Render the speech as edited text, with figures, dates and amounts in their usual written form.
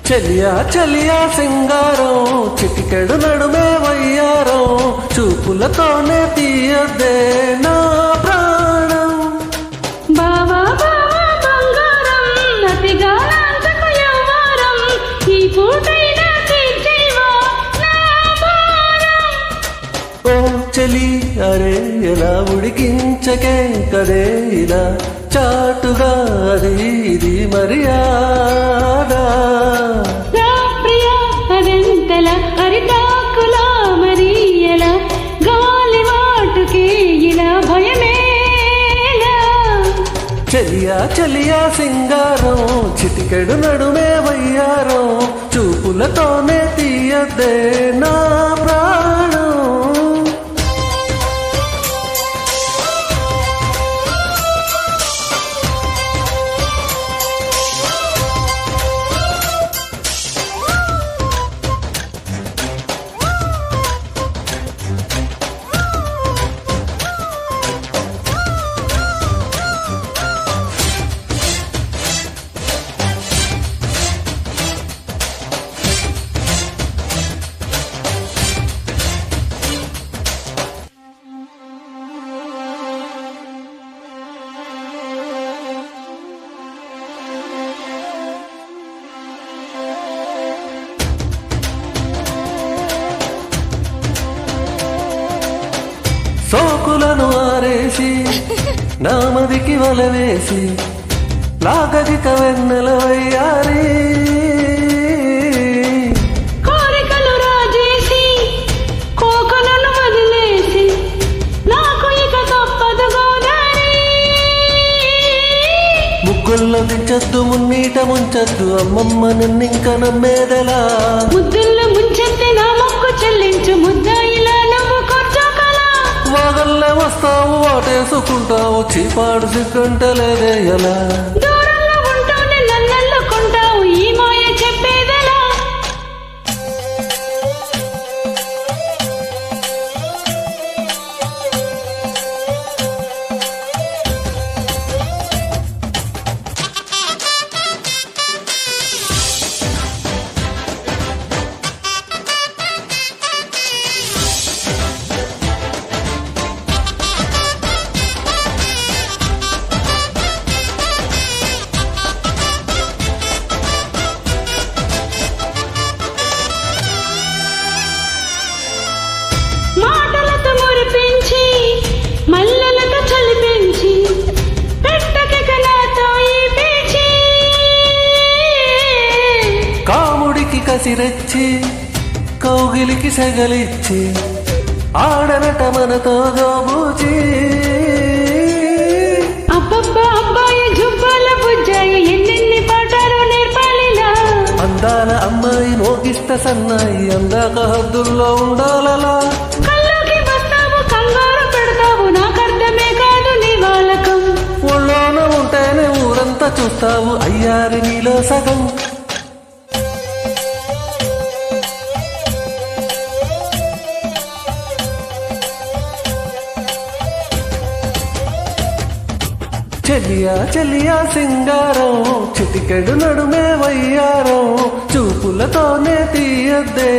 చలియా చలియా సింగారం చిటికెడు నడుమే వయ్యారం చూపులతోనే తీయద్దే నా ప్రాణం బావా బావా బంగారం నతిగా నాంతకు యవ్వారం ఈ పూటైనా తీర్చేవా నా భారం. ఓ చలి అరే ఎలా ఉడికించకే కదే ఇలా చాటుగా అది ఇది మర్యాద అదెంతల అరిటాకులా మరి ఎలా గాలి మాటుకే ఇలా భయమేలా. చలియా చలియా సింగారం చిటికెడు నడుమే వయ్యారం చూపులతోనే తీయద్దే నా ప్రాణం. సోకులను ఆరేసి నామదికి వలవేసి లాగదిక వెన్నెల వయ్యారి కోరికలు రాజేసి కోకలను వదిలేసి నాకు ఇక తప్పదు గోదారి. ముగ్గుల్లో దించద్దు మున్నీట ముంచద్దు అమ్మమ్మ నిన్నింక నమ్మేదెలా. ముద్దుల్లో ముంచెత్తే నా మొక్కు చెల్లించు ముద్దాయిలా నవ్వు కొట్టకలా. వాగల్లే వస్తావు వాటేసుకుంటావు చీపాడు సిగ్గంటలేదే ఎలా. దూరంలో ఉంటావు నన్నెల్లుకుంటావు ఈ మాయ చెప్పేదెలా. మాటలతో మురిపించి మల్లెలతో చలిపించి పెట్టకెక నాతో ఈ పేచి. కాముడికి కసిరెచ్చి కౌగిలికి సెగలిచ్చి ఆడనట మనతో గోబూచి. అబ్బబ్బా అబ్బాయి జుబ్బాల బుజ్జాయి ఎన్నెన్ని పాటాలు నేర్పాలిలా. అందాల అమ్మాయి మోగిస్త సన్నాయి అందాక హద్దుల్లో ఉండాలలా. కల్లోకి వస్తావు కంగారు పెడతావు నాకర్థమే కాదు నీ వాలకం. ఒళ్ళోన ఉంటేనే ఊరంతా చూస్తావు అయ్యారి నీలో సగం. చెలియా చెలియా సింగారం చిటికెడు నడుమే వయ్యారం చూపులతోనే తీయద్దే